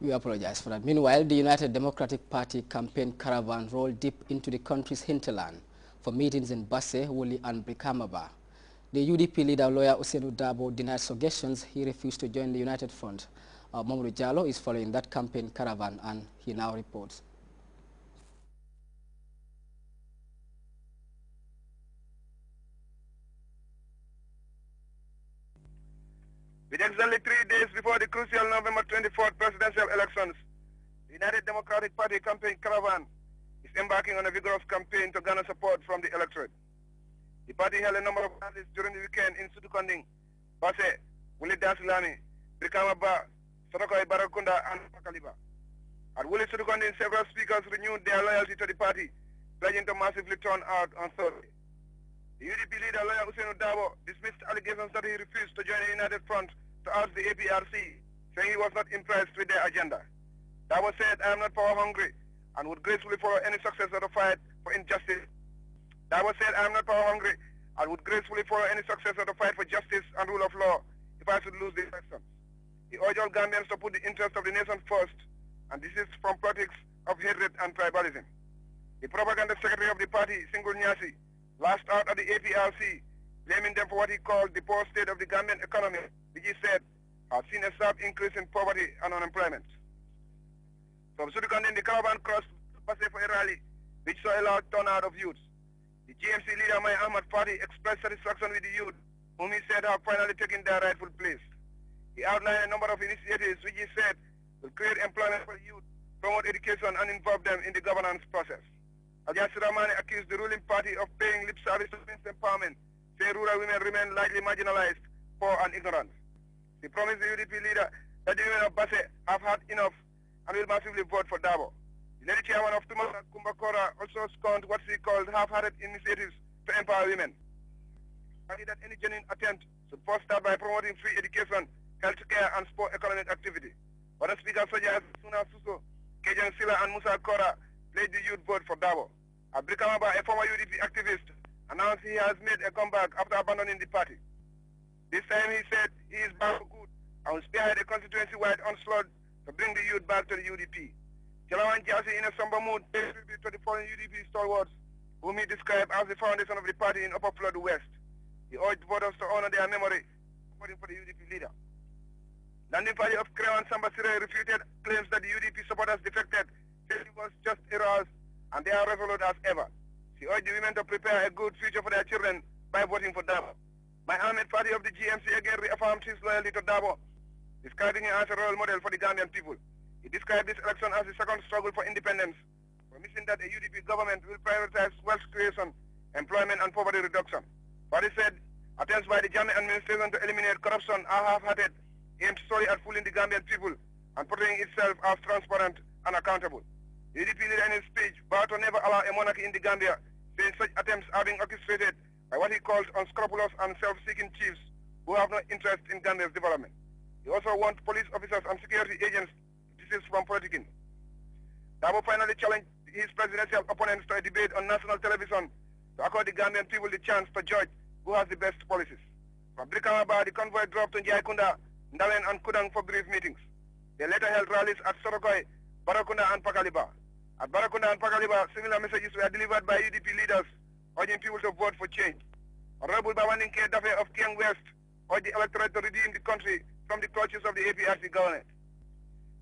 We apologize for that. Meanwhile, the United Democratic Party campaign caravan rolled deep into the country's hinterland for meetings in Basse, Wuli and Brikamaba. The UDP leader, lawyer Ousseynou Dabo, denied suggestions he refused to join the United Front. Mamadou Diallo is following that campaign caravan and he now reports. With exactly 3 days before the crucial November 24th presidential elections, the United Democratic Party campaign caravan is embarking on a vigorous campaign to garner support from the electorate. The party held a number of rallies during the weekend in Sudukonding, Basse, Wuli Dasilami, Brikamaba, Sotokoi Barakunda, and Pakaliba. At Wuli Sudukonding, several speakers renewed their loyalty to the party, pledging to massively turn out on Thursday. The UDP leader, lawyer Ousseynou Dabo, dismissed allegations that he refused to join the United Front to oust the APRC, saying he was not impressed with their agenda. Dabo said, "I am not power hungry and would gracefully follow any success of the fight for injustice." Dabo said, "I am not power hungry and would gracefully follow any success of the fight for justice and rule of law if I should lose the election." He urged all Gambians to put the interests of the nation first and desist from politics of hatred and tribalism. The propaganda secretary of the party, Singul Nyasi, lashed out at the APRC, blaming them for what he called the poor state of the Gambian economy, which he said has seen a sharp increase in poverty and unemployment. From Sudukonding, the caravan crossed Basse for a rally, which saw a large turnout of youths. The GMC leader, Mai Ahmad Fadi, expressed satisfaction with the youth, whom he said have finally taken their rightful place. He outlined a number of initiatives which he said will create employment for youth, promote education, and involve them in the governance process. Ajay Siramani accused the ruling party of paying lip service to women's empowerment, saying rural women remain largely marginalized, poor, and ignorant. He promised the UDP leader that the women of Basse have had enough and will massively vote for Dabo. The lady chairman of Tumaka, Kumbakora, also scorned what she called half-hearted initiatives to empower women. Added that any genuine attempt should first start by promoting free education, healthcare, and sport economic activity. Other speakers such as Suna Suso, Kejan Sila, and Musa Kora pledged the youth vote for Dabo. Abrikamaba, a former UDP activist, announced he has made a comeback after abandoning the party. This time he said he is back for good and will spearhead a constituency-wide onslaught to bring the youth back to the UDP. Jalawan Jasi, in a somber mood, paid tribute to the fallen UDP stalwarts, whom he described as the foundation of the party in Upper Flood West. He urged voters to honor their memory, voting for the UDP leader. Landing party of Krewan Sambasire refuted claims that the UDP supporters defected, saying it was just errors and they are resolute as ever. She urged the women to prepare a good future for their children by voting for Dabo. My Ahmed party of the GMC again reaffirmed his loyalty to Dabo, describing him as a role model for the Gambian people. He described this election as the second struggle for independence, promising that a UDP government will prioritize wealth creation, employment, and poverty reduction. Party said attempts by the Jammeh administration to eliminate corruption are half-hearted, aimed solely at fooling the Gambian people and portraying itself as transparent and accountable. The UDP leader in his speech vowed to never allow a monarchy in the Gambia, saying such attempts are being orchestrated by what he calls unscrupulous and self-seeking chiefs who have no interest in Gambia's development. He also wants police officers and security agents to desist from politicking. Dabo finally challenged his presidential opponents to a debate on national television to accord the Gambian people the chance to judge who has the best policies. From Brikamaba, the convoy dropped to Njaikunda, Ndawen, and Kudang for brief meetings. They later held rallies at Sorokoi, Barakunda, and Pakaliba. At Barakunda and Pakaliba, similar messages were delivered by UDP leaders urging people to vote for change. Honorable Bawaning K. Dafe of Kiang West urged the electorate to redeem the country from the clutches of the APRC government.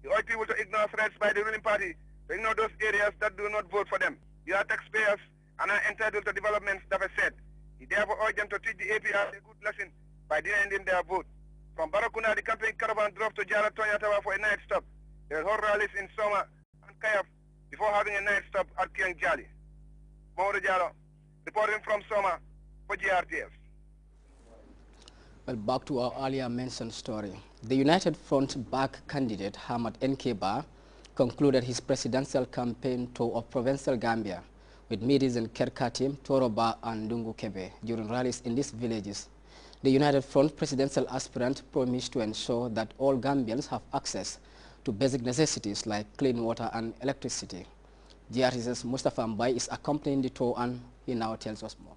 He urged people to ignore threats by the ruling party, to ignore those areas that do not vote for them. They are taxpayers and are entitled to developments, Dafe said. He therefore urged them to teach the APRC a good lesson by denying their vote. From Barakunda, the campaign caravan drove to Jara Toyatawa for a night stop. They held rallies in Soma and Kayaf before having a night stop at Kiang Jali. Mamadou Diallo, reporting from Soma for GRTS. Well, back to our earlier mentioned story. The United Front-backed candidate, Hamad Nkeba, concluded his presidential campaign tour of provincial Gambia with meetings in Kerkatim, Toroba, and Dungu Kebe during rallies in these villages. The United Front presidential aspirant promised to ensure that all Gambians have access to basic necessities like clean water and electricity. GRT's Mustafa Mbai is accompanying the tour and he now tells us more.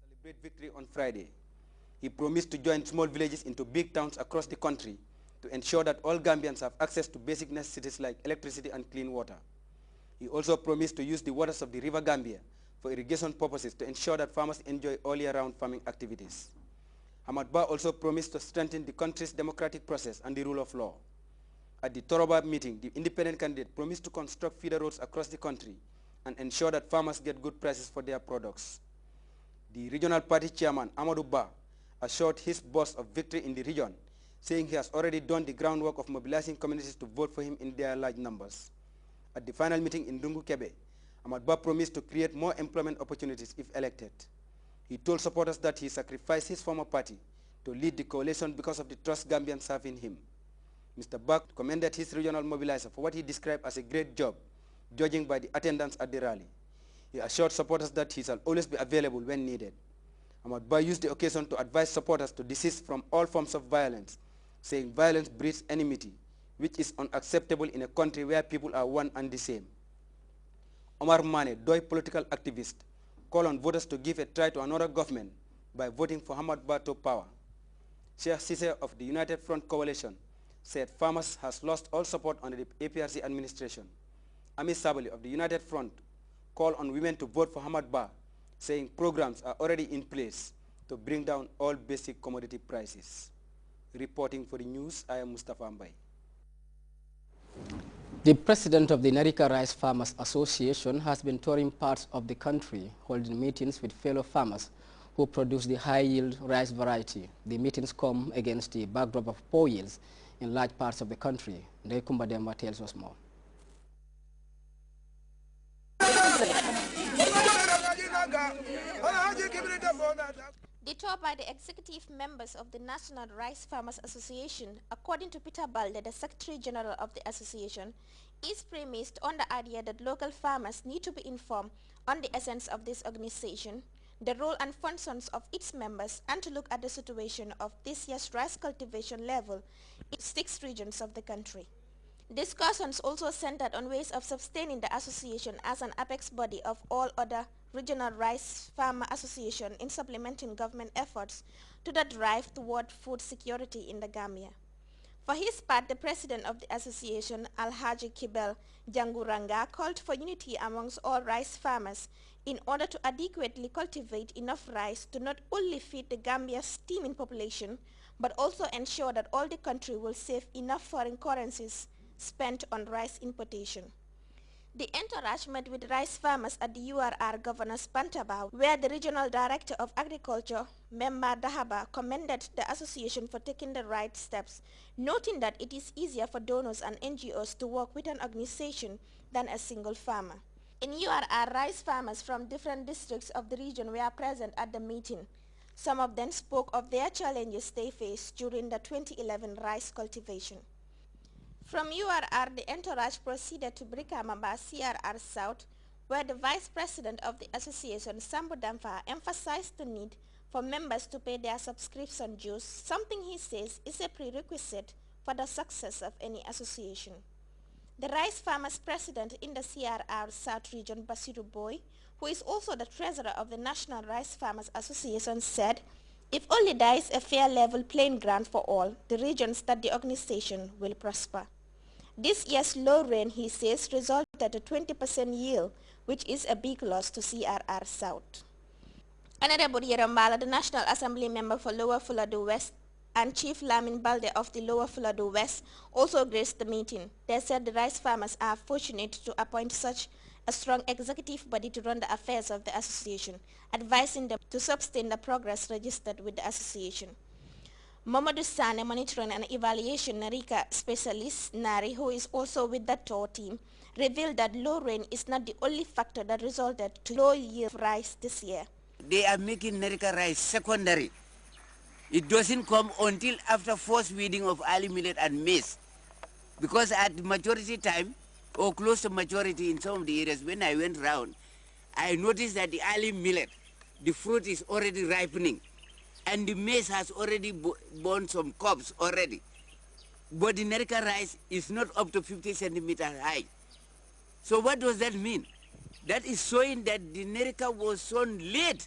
Celebrate victory on Friday. He promised to join small villages into big towns across the country to ensure that all Gambians have access to basic necessities like electricity and clean water. He also promised to use the waters of the River Gambia for irrigation purposes to ensure that farmers enjoy all year-round farming activities. Hamad Ba also promised to strengthen the country's democratic process and the rule of law. At the Toroba meeting, the independent candidate promised to construct feeder roads across the country and ensure that farmers get good prices for their products. The regional party chairman, Amadou Ba, assured his boast of victory in the region, saying he has already done the groundwork of mobilizing communities to vote for him in their large numbers. At the final meeting in Dungu Kebe, Amadou Ba promised to create more employment opportunities if elected. He told supporters that he sacrificed his former party to lead the coalition because of the trust Gambians have in him. Mr. Ba commended his regional mobilizer for what he described as a great job, judging by the attendance at the rally. He assured supporters that he shall always be available when needed. Amadou Ba used the occasion to advise supporters to desist from all forms of violence, saying violence breeds enmity, which is unacceptable in a country where people are one and the same. Omar Mane, Doi political activist, called on voters to give a try to another government by voting for Hamad Ba to power. Sheikh Sise of the United Front Coalition said farmers has lost all support under the APRC administration. Ami Sabali of the United Front called on women to vote for Hamad Ba, saying programs are already in place to bring down all basic commodity prices. Reporting for the news, I am Mustafa Mbai. The president of the Narika Rice Farmers Association has been touring parts of the country, holding meetings with fellow farmers who produce the high-yield rice variety. The meetings come against the backdrop of poor yields in large parts of the country. Ndekumba Demba tells us more. The tour by the executive members of the National Rice Farmers Association, according to Peter Balde, the Secretary General of the association, is premised on the idea that local farmers need to be informed on the essence of this organization, the role and functions of its members, and to look at the situation of this year's rice cultivation level in 6 regions of the country. Discussions also centered on ways of sustaining the association as an apex body of all other regional rice farmer associations in supplementing government efforts to the drive toward food security in the Gambia. For his part, the president of the association, Alhaji Kibel Janguranga, called for unity amongst all rice farmers in order to adequately cultivate enough rice to not only feed the Gambia's teeming population, but also ensure that all the country will save enough foreign currencies spent on rice importation. The entourage met with rice farmers at the URR Governor's Bantaba, where the Regional Director of Agriculture, Memba Dahaba, commended the association for taking the right steps, noting that it is easier for donors and NGOs to work with an organization than a single farmer. In URR, rice farmers from different districts of the region were present at the meeting. Some of them spoke of their challenges they faced during the 2011 rice cultivation. From URR, the entourage proceeded to Brikamamba, CRR South, where the Vice President of the association, Sambu Damfa, emphasized the need for members to pay their subscription dues, something he says is a prerequisite for the success of any association. The Rice Farmers President in the CRR South region, Basiru Boy, who is also the Treasurer of the National Rice Farmers Association, said, "If only there is a fair level playing ground for all the regions, that the organization will prosper." This year's low rain, he says, resulted in a 20% yield, which is a big loss to CRR South. Honorable Yerambala, the National Assembly member for Lower Fuladu West, and Chief Lamin Balde of the Lower Fuladu West also graced the meeting. They said the rice farmers are fortunate to appoint such a strong executive body to run the affairs of the association, advising them to sustain the progress registered with the association. Mamadou Sane, monitoring and evaluation Narika specialist Nari, who is also with the tour team, revealed that low rain is not the only factor that resulted to low yield of rice this year. They are making Narika rice secondary. It doesn't come until after forced weeding of early millet and maize. Because at maturity time, or close to maturity in some of the areas, when I went round, I noticed that the early millet, the fruit is already ripening. And the maize has already borne some cobs already. But the Narika rice is not up to 50 centimeters high. So what does that mean? That is showing that the Narika was sown late.